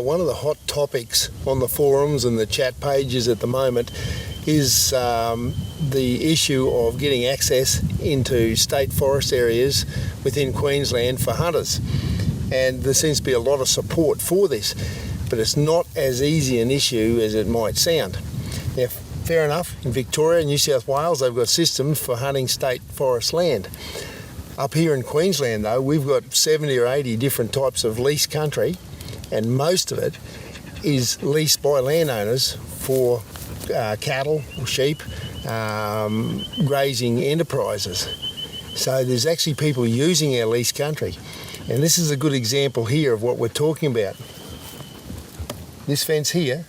one of the hot topics on the forums and the chat pages at the moment is the issue of getting access into state forest areas within Queensland for hunters. And there seems to be a lot of support for this, but it's not as easy an issue as it might sound. Now, fair enough, in Victoria and New South Wales, they've got systems for hunting state forest land. Up here in Queensland, though, we've got 70 or 80 different types of lease country, and most of it is leased by landowners for cattle or sheep, grazing enterprises. So there's actually people using our lease country. And this is a good example here of what we're talking about. This fence here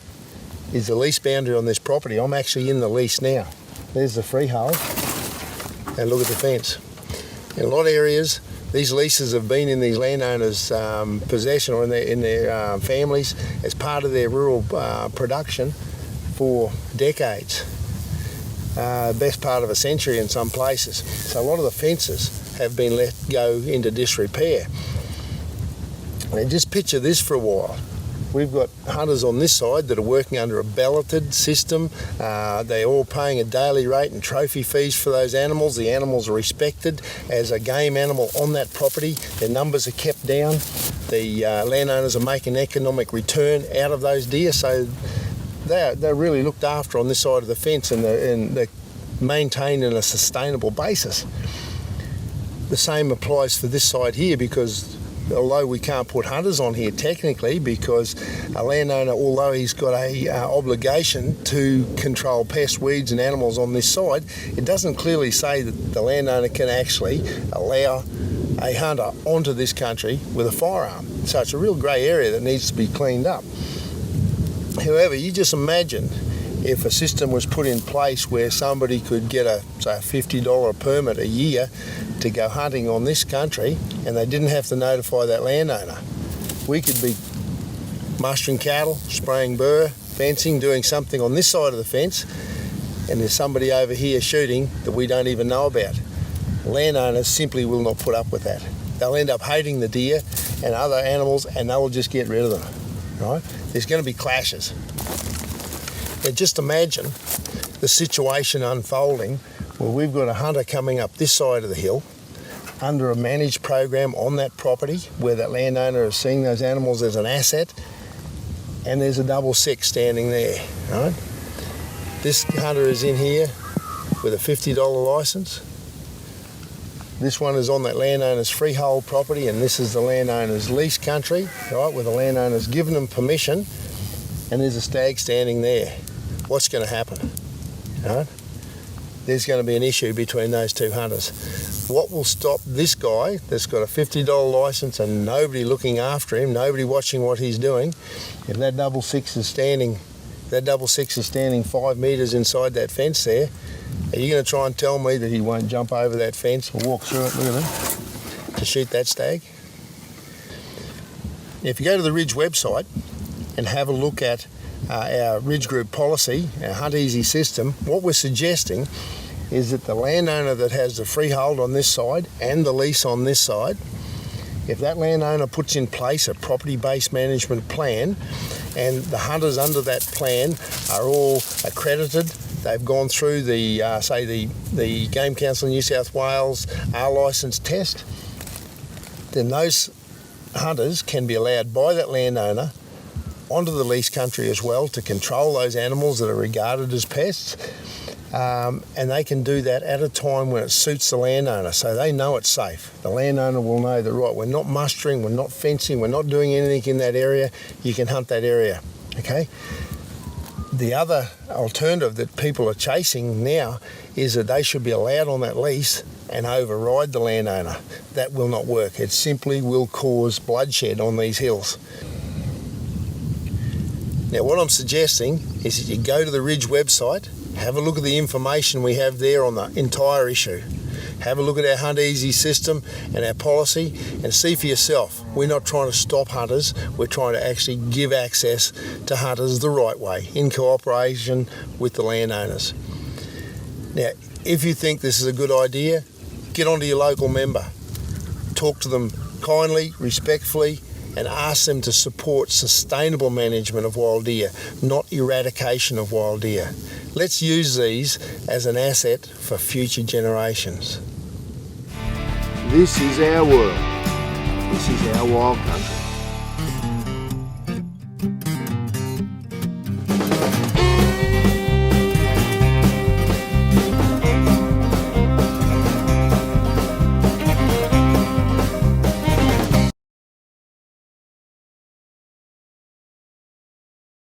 is the lease boundary on this property. I'm actually in the lease now. There's the freehold, and look at the fence. In a lot of areas, these leases have been in these landowners' possession or in their families as part of their rural production for decades. Best part of a century in some places. So a lot of the fences have been let go into disrepair. And just picture this for a while. We've got hunters on this side that are working under a balloted system. They're all paying a daily rate and trophy fees for those animals. The animals are respected as a game animal on that property. Their numbers are kept down. The landowners are making economic return out of those deer. So they're really looked after on this side of the fence, and they're maintained in a sustainable basis. The same applies for this side here, because although we can't put hunters on here technically, because a landowner, although he's got a obligation to control pests, weeds and animals on this side, it doesn't clearly say that the landowner can actually allow a hunter onto this country with a firearm. So it's a real grey area that needs to be cleaned up. However, you just imagine if a system was put in place where somebody could get a $50 permit a year to go hunting on this country, and they didn't have to notify that landowner. We could be mustering cattle, spraying burr, fencing, doing something on this side of the fence, and there's somebody over here shooting that we don't even know about. Landowners simply will not put up with that. They'll end up hating the deer and other animals, and they'll just get rid of them, right? There's going to be clashes. Now just imagine the situation unfolding where we've got a hunter coming up this side of the hill under a managed program on that property where that landowner is seeing those animals as an asset, and there's a 6.6 standing there, right? This hunter is in here with a $50 licence. This one is on that landowner's freehold property, and this is the landowner's lease country, right, where the landowner's given them permission, and there's a stag standing there. What's going to happen, right? There's going to be an issue between those two hunters. What will stop this guy that's got a $50 licence and nobody looking after him, nobody watching what he's doing, if that 6.6 is standing 5 metres inside that fence there, are you going to try and tell me that he won't jump over that fence or walk through it, look at that, to shoot that stag? If you go to the Ridge website and have a look at our Ridge Group policy, our Hunt Easy system, what we're suggesting is that the landowner that has the freehold on this side and the lease on this side, if that landowner puts in place a property-based management plan, and the hunters under that plan are all accredited, they've gone through the Game Council in New South Wales R-licence test, then those hunters can be allowed by that landowner onto the lease country as well to control those animals that are regarded as pests, and they can do that at a time when it suits the landowner, so they know it's safe. The landowner will know that, right, we're not mustering, we're not fencing, we're not doing anything in that area, you can hunt that area, okay? The other alternative that people are chasing now is that they should be allowed on that lease and override the landowner. That will not work. It simply will cause bloodshed on these hills. Now, what I'm suggesting is that you go to the Ridge website, have a look at the information we have there on the entire issue. Have a look at our Hunt Easy system and our policy and see for yourself. We're not trying to stop hunters, we're trying to actually give access to hunters the right way in cooperation with the landowners. Now, if you think this is a good idea, get onto your local member. Talk to them kindly, respectfully, and ask them to support sustainable management of wild deer, not eradication of wild deer. Let's use these as an asset for future generations. This is our world. This is our wild country.